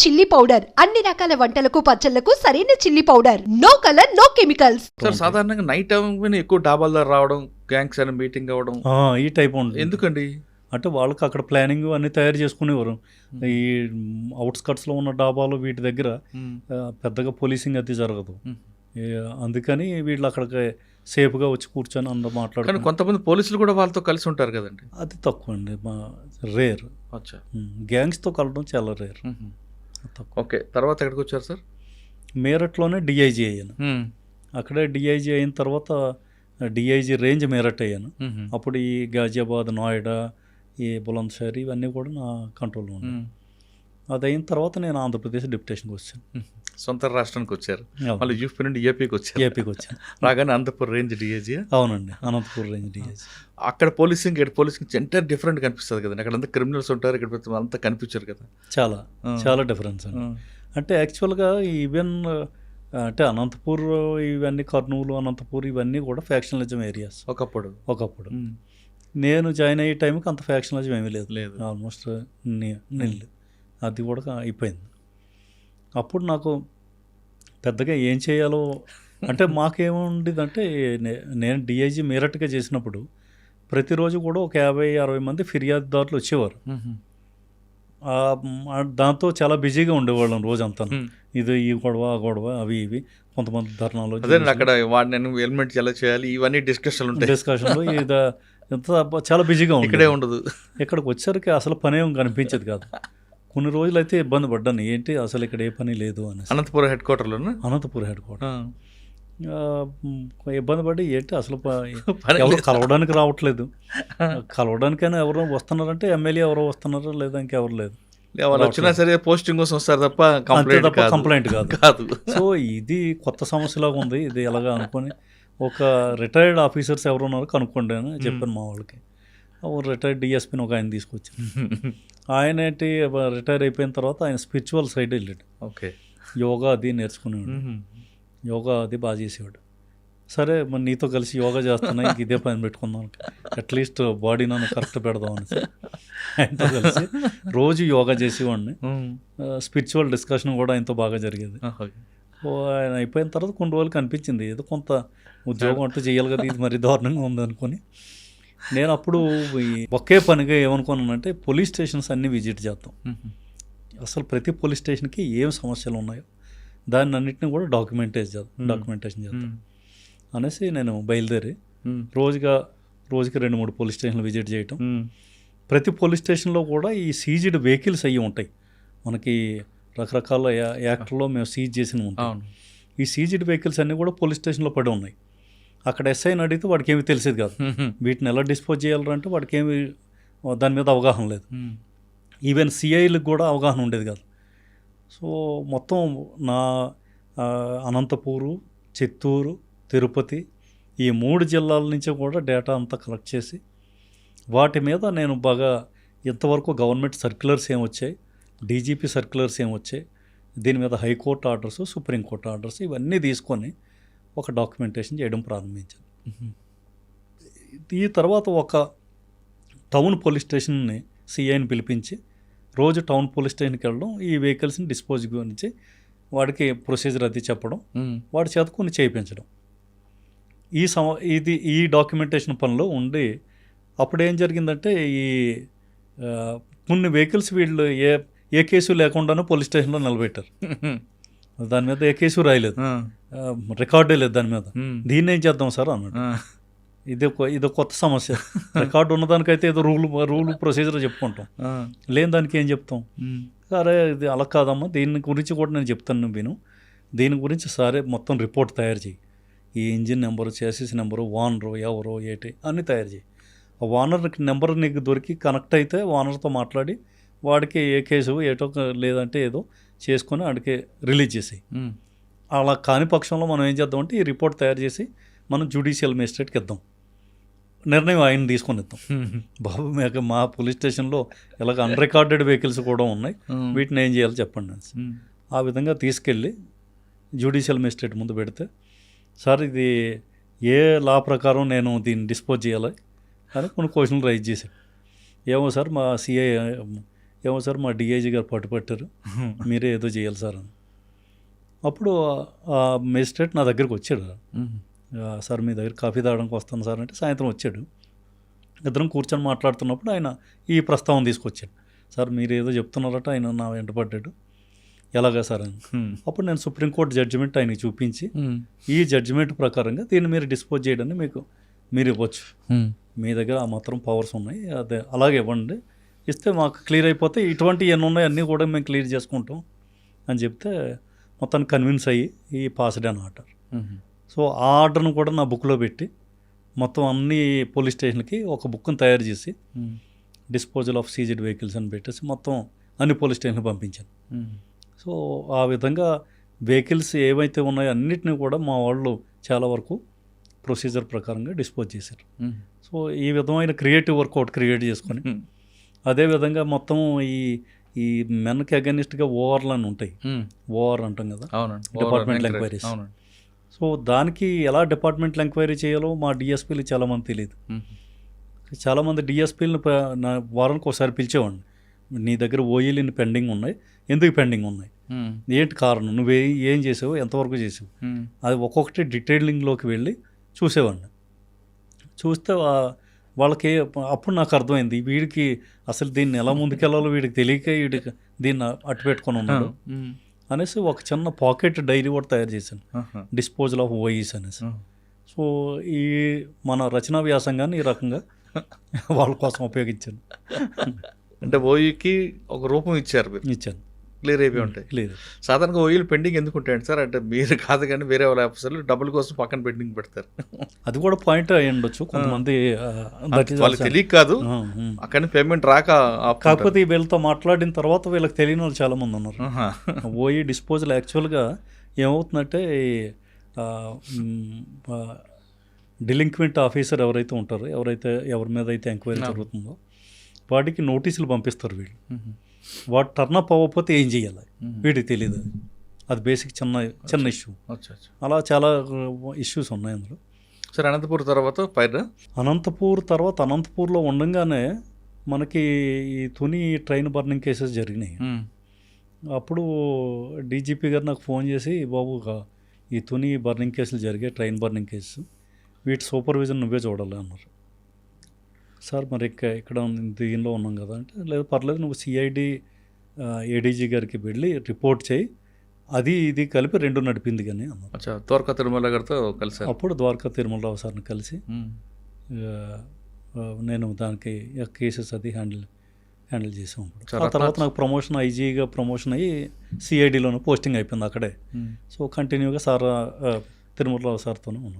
Chilli powder అన్ని రకాల వంటలకు పచ్చళ్లకు సరైన chilli powder. No colour no chemicals. Sir సాధారణంగా నైట్ టైం ఎక్కువ డాబాల ద్వారా రావడం, గ్యాంగ్స్ అని మీటింగ్ అవ్వడం ఈ టైప్ ఉంటుంది. ఎందుకండి? అంటే వాళ్ళకి అక్కడ ప్లానింగ్ అన్ని తయారు చేసుకునేవారు. ఈ అవుట్స్కట్స్లో ఉన్న డాబాలు వీటి దగ్గర పెద్దగా పోలీసింగ్ అది జరగదు. అందుకని వీళ్ళు అక్కడికి సేఫ్గా వచ్చి కూర్చొని అందరూ మాట్లాడుతారు. కొంతమంది పోలీసులు కూడా వాళ్ళతో కలిసి ఉంటారు కదండి. అది తక్కువ అండి, రేర్. గ్యాంగ్స్తో కలవడం చాలా రేర్. ఓకే, తర్వాత ఎక్కడికి వచ్చారు సార్? మేరట్లోనే డిఐజీ అయ్యాను. అక్కడే డిఐజీ అయిన తర్వాత డిఐజీ రేంజ్ మేరట్ అయ్యాను. అప్పుడు ఈ గాజియాబాద్, నోయిడా, ఈ బులంద్షహర్ ఇవన్నీ కూడా నా కంట్రోల్లో ఉన్నాయి. అది అయిన తర్వాత నేను ఆంధ్రప్రదేశ్ డిప్యుటేషన్కి వచ్చాను. సొంత రాష్ట్రానికి వచ్చారు, మళ్ళీ యూపీ నుండి ఏపీకి వచ్చాను. రాగానే అనంతపూర్ రేంజ్ డిఐజీ. అవునండి, అనంతపూర్ రేంజ్ డిఐజీ. అక్కడ పోలీసింగ్ ఎంటర్ డిఫరెంట్ కనిపిస్తుంది కదండి. అక్కడ అంతా క్రిమినల్స్ ఉంటారు, ఇక్కడ అంతా కనిపించారు కదా. చాలా డిఫరెన్స్ అండి. అంటే యాక్చువల్గా ఈవెన్ అంటే అనంతపూర్ ఇవన్నీ, కర్నూలు, అనంతపూర్ ఇవన్నీ కూడా ఫ్యాక్షనలిజం ఏరియాస్ ఒకప్పుడు. నేను జాయిన్ అయ్యే టైంకి అంత ఫ్యాక్షనలిజం ఏమీ లేదు. ఆల్మోస్ట్ నిల్లు. అది కూడా అయిపోయింది. అప్పుడు నాకు పెద్దగా ఏం చేయాలో అంటే మాకేముండేదంటే, నేను డిఐజీ మీరట్గా చేసినప్పుడు ప్రతిరోజు కూడా ఒక 50-60 మంది ఫిర్యాదుదారులు వచ్చేవారు. దాంతో చాలా బిజీగా ఉండేవాళ్ళం రోజంతా. ఇది ఈ గొడవ, ఆ గొడవ, అవి ఇవి, కొంతమంది ధర్నాలు, అక్కడ హెల్మెట్ ఎలా చేయాలి, ఇవన్నీ డిస్కషన్లు చాలా బిజీగా ఉండదు. ఇక్కడికి వచ్చేసరికి అసలు పని ఏం కనిపించేది కాదు. కొన్ని రోజులు అయితే ఇబ్బంది పడ్డాను, ఏంటి అసలు ఇక్కడ ఏ పని లేదు అని. అనంతపురం హెడ్ క్వార్టర్ ఇబ్బంది పడి ఏంటి అసలు ఎవరు కలవడానికి రావట్లేదు. కలవడానికైనా ఎవరో వస్తున్నారంటే ఎమ్మెల్యే ఎవరో వస్తున్నారో లేదా ఇంకెవరు లేదు. వచ్చినా సరే పోస్టింగ్ కోసం వస్తారు తప్ప కంప్లైంట్ కాదు. సో ఇది కొత్త సమస్యలాగా ఉంది. ఇది ఎలాగా అనుకొని ఒక రిటైర్డ్ ఆఫీసర్స్ ఎవరు ఉన్నారో కనుక్కోండి అని చెప్పాను మా వాళ్ళకి. రిటైర్డ్ డిఎస్పీని ఒక ఆయన తీసుకొచ్చాను. ఆయన ఏంటి రిటైర్ అయిపోయిన తర్వాత ఆయన స్పిరిచువల్ సైడ్ వెళ్ళాడు. ఓకే, యోగా అది నేర్చుకునేవాడు. యోగా అది బాగా చేసేవాడు. సరే మరి నీతో కలిసి యోగా చేస్తున్నా, ఇంక ఇదే పని పెట్టుకుందాం, అట్లీస్ట్ బాడీ నన్ను కరెక్ట్ పెడదామని ఆయనతో కలిసి రోజు యోగా చేసేవాడిని. స్పిరిచువల్ డిస్కషన్ కూడా ఆయనతో బాగా జరిగేది. ఆయన అయిపోయిన తర్వాత కొన్ని రోజులకి అనిపించింది ఏదో కొంత ఉద్యోగం అంటూ చేయాలి కదా, ఇది మరీ దారుణంగా ఉందనుకొని నేను అప్పుడు ఒకే పనిగా ఏమనుకున్నానంటే పోలీస్ స్టేషన్స్ అన్నీ విజిట్ చేద్దాం. అసలు ప్రతి పోలీస్ స్టేషన్కి ఏం సమస్యలు ఉన్నాయో దాన్ని అన్నింటినీ కూడా డాక్యుమెంటేషన్ చేద్దాం అనేసి నేను బయలుదేరి రోజుకి 2-3 పోలీస్ స్టేషన్లు విజిట్ చేయటం. ప్రతి పోలీస్ స్టేషన్లో కూడా ఈ సీజ్డ్ వెహికల్స్ అయ్యి ఉంటాయి. మనకి రకరకాల యాక్ట్లో మేము సీజ్ చేసిన ఉంటాం. ఈ సీజ్డ్ వెహికల్స్ అన్నీ కూడా పోలీస్ స్టేషన్లో పడి ఉన్నాయి. అక్కడ ఎస్ఐని అడిగితే వాడికి ఏమీ తెలిసేది కాదు. వీటిని ఎలా డిస్పోజ్ చేయాలంటే వాడికి ఏమి దాని మీద అవగాహన లేదు. ఈవెన్ సిఐలకు కూడా అవగాహన ఉండేది కాదు. సో మొత్తం నా అనంతపూరు, చిత్తూరు, తిరుపతి ఈ 3 జిల్లాల నుంచి కూడా డేటా అంతా కలెక్ట్ చేసి వాటి మీద నేను బాగా ఇంతవరకు గవర్నమెంట్ సర్క్యులర్స్ ఏమొచ్చాయి, డీజీపీ సర్క్యులర్స్ ఏమొచ్చాయి, దీని మీద హైకోర్టు ఆర్డర్స్, సుప్రీంకోర్టు ఆర్డర్స్ ఇవన్నీ తీసుకొని ఒక డాక్యుమెంటేషన్ చేయడం ప్రారంభించాను. ఈ తర్వాత ఒక టౌన్ పోలీస్ స్టేషన్ని సిఐని పిలిపించి రోజు టౌన్ పోలీస్ స్టేషన్కి వెళ్ళడం, ఈ వెహికల్స్ని డిస్పోజ్ గురించి వాడికి ప్రొసీజర్ అది చెప్పడం, వాడి చేత కొన్ని చేయించడం. ఈ డాక్యుమెంటేషన్ పనిలో ఉండి అప్పుడు ఏం జరిగిందంటే ఈ కొన్ని వెహికల్స్ వీళ్ళు ఏ కేసు లేకుండానే పోలీస్ స్టేషన్లో నిలబెట్టారు. దాని మీద ఏ కేసు రాయలేదు, రికార్డే లేదు దాని మీద. దీన్ని ఏం చేద్దాం సార్ అన్నాడు. ఇది కొత్త సమస్య. రికార్డు ఉన్నదానికైతే ఏదో రూల్ ప్రొసీజర్ చెప్పుకుంటాం, లేని దానికి ఏం చెప్తాం. సరే ఇది అలా కాదమ్మా, దీని గురించి కూడా నేను చెప్తాను విను, దీని గురించి సరే మొత్తం రిపోర్ట్ తయారు చేయి, ఈ engine number, chassis number, owner ఎవరో ఏటి అన్నీ తయారు చేయి. ఆ ఓనర్ నెంబర్ నీకు దొరికి కనెక్ట్ అయితే ఓనర్తో మాట్లాడి వాడికి ఏ కేసు ఏటో లేదంటే ఏదో చేసుకొని వాడికి రిలీజ్ చేసేయి. అలా కాని పక్షంలో మనం ఏం చేద్దామంటే ఈ రిపోర్ట్ తయారు చేసి మనం జ్యుడిషియల్ మేజిస్ట్రేట్కి ఇద్దాం, నిర్ణయం ఆయన తీసుకొని ఇద్దాం. బాబు మీకు మా పోలీస్ స్టేషన్లో ఇలాగ అన్రికార్డెడ్ వెహికల్స్ కూడా ఉన్నాయి, వీటిని ఏం చేయాలో చెప్పండి. ఆ విధంగా తీసుకెళ్ళి జ్యుడిషియల్ మేజిస్ట్రేట్ ముందు పెడితే, సార్ ఇది ఏ లా ప్రకారం నేను దీన్ని డిస్పోజ్ చేయాలి అని కొన్ని క్వశ్చన్లు రైజ్ చేశాను. ఏమో సార్ మా సిఐ ఏమో సార్ మా డిఐజీ గారు పట్టుపట్టారు, మీరే ఏదో చేయాలి సార్ అని. అప్పుడు ఆ మేజిస్ట్రేట్ నా దగ్గరికి వచ్చాడు. సార్ మీ దగ్గర కాఫీ తాగడానికి వస్తాను సార్ అంటే సాయంత్రం వచ్చాడు. ఇద్దరం కూర్చొని మాట్లాడుతున్నప్పుడు ఆయన ఈ ప్రస్తావన తీసుకొచ్చాడు. సార్ మీరు ఏదో చెప్తున్నారట, ఆయన నా వెంట పడ్డాడు, ఎలాగా సార్ అని. అప్పుడు నేను సుప్రీంకోర్టు జడ్జిమెంట్ ఆయనకి చూపించి ఈ జడ్జిమెంట్ ప్రకారంగా దీన్ని మీరు డిస్పోజ్ చేయడాన్ని మీరు ఇవ్వచ్చు, మీ దగ్గర ఆ మాత్రం పవర్స్ ఉన్నాయి, అదే అలాగే ఇవ్వండి, ఇస్తే మాకు క్లియర్ అయిపోతే ఇటువంటి ఎన్ని ఉన్నాయి అన్నీ కూడా మేము క్లియర్ చేసుకుంటాం అని చెప్తే మొత్తాన్ని కన్విన్స్ అయ్యి ఈ పాస్డ్ అని ఆర్డర్. సో ఆ ఆర్డర్ను కూడా నా బుక్లో పెట్టి మొత్తం అన్ని పోలీస్ స్టేషన్కి ఒక బుక్ని తయారు చేసి డిస్పోజల్ ఆఫ్ సీజ్డ్ వెహికల్స్ అని పెట్టేసి మొత్తం అన్ని పోలీస్ స్టేషన్కి పంపించాను. సో ఆ విధంగా వెహికల్స్ ఏవైతే ఉన్నాయో అన్నిటినీ కూడా మా వాళ్ళు చాలా వరకు ప్రొసీజర్ ప్రకారంగా డిస్పోజ్ చేశారు. సో ఈ విధమైన క్రియేటివ్ వర్కౌట్ క్రియేట్ చేసుకొని అదేవిధంగా మొత్తం ఈ మెన్కి అగెనిస్ట్గా ఓఆర్లు అని ఉంటాయి, ఓఆర్ అంటాం కదా, డిపార్ట్మెంటల్ ఎంక్వైరీస్. సో దానికి ఎలా డిపార్ట్మెంటల్ ఎంక్వైరీ చేయాలో మా డిఎస్పీలు చాలామంది తెలియదు. చాలామంది డిఎస్పీలను వారానికి ఒకసారి పిలిచేవాడిని, నీ దగ్గర ఓఈలు పెండింగ్ ఉన్నాయి, ఎందుకు పెండింగ్ ఉన్నాయి, ఏంటి కారణం, నువ్వు ఏం చేసావు, ఎంతవరకు చేసావు, అది ఒక్కొక్కటి డీటెయిలింగ్లోకి వెళ్ళి చూసేవాడిని. చూస్తే వాళ్ళకి అప్పుడు నాకు అర్థమైంది, వీడికి అసలు దీన్ని ఎలా ముందుకెళ్ళాలో వీడికి తెలియక వీడికి దీన్ని అట్టు పెట్టుకొని ఉన్నాడు అనేసి ఒక చిన్న పాకెట్ డైరీ కూడా తయారు చేశాను, డిస్పోజల్ ఆఫ్ ఓఈస్ అనేసి. సో ఈ మన రచనా వ్యాసంగాన్ని ఈ రకంగా వాళ్ళ కోసం ఉపయోగించాను. అంటే ఓఈకి ఒక రూపం ఇచ్చారు, ఇచ్చాను, క్లియర్ అయిపోయి ఉంటాయి. క్లియర్. సాధారణంగా ఓఈలు పెండింగ్ ఎందుకు ఉంటాయండి సార్? అంటే మీరు కాదు కానీ వేరే వాళ్ళ ఆఫీసర్లు డబ్బుల కోసం పక్కన పెండింగ్ పెడతారు. అది కూడా పాయింట్ అయ్యి ఉండొచ్చు కొంతమంది, వాళ్ళకి తెలియక కాదు, అక్కడ పేమెంట్ రాక. కాకపోతే వీళ్ళతో మాట్లాడిన తర్వాత వీళ్ళకి తెలియని వాళ్ళు చాలామంది ఉన్నారు. ఓఈ డిస్పోజల్ యాక్చువల్గా ఏమవుతుందంటే డిలింక్వెంట్ ఆఫీసర్ ఎవరైతే ఉంటారో, ఎవరి మీద అయితే ఎంక్వైరీ జరుగుతుందో వాడికి నోటీసులు పంపిస్తారు వీళ్ళు. వాడు టర్నప్ అవ్వకపోతే ఏం చేయాలి వీడికి తెలియదు. అది బేసిక్ చిన్న ఇష్యూ. అలా చాలా ఇష్యూస్ ఉన్నాయి అందులో. సరే, అనంతపూర్ తర్వాత అనంతపూర్లో ఉండగానే మనకి ఈ తుని ట్రైన్ బర్నింగ్ కేసెస్ జరిగినాయి. అప్పుడు డీజీపీ గారు నాకు ఫోన్ చేసి, బాబు ఈ తుని బర్నింగ్ కేసులు జరిగాయి, ట్రైన్ బర్నింగ్ కేసు, వీటి సూపర్విజన్ నువ్వే చూడాలి అన్నారు. సార్ మరి ఇక్కడ దీనిలో ఉన్నాం కదా అంటే, లేదు పర్లేదు, నువ్వు సిఐడి ఏడీజీ గారికి వెళ్ళి రిపోర్ట్ చేయి, అది ఇది కలిపి 2 నడిపింది కానీ అన్నారు. ద్వారకా తిరుమల గారితో కలిసి అప్పుడు ద్వారకా తిరుమలరావు సార్ని కలిసి నేను దానికి కేసెస్ అది హ్యాండిల్ చేసాం. ఆ తర్వాత నాకు ప్రమోషన్, ఐజీగా ప్రమోషన్ అయ్యి సిఐడిలోనే పోస్టింగ్ అయిపోయింది అక్కడే. సో కంటిన్యూగా సార్ తిరుమలరావు సార్తోనే ఉన్నాను.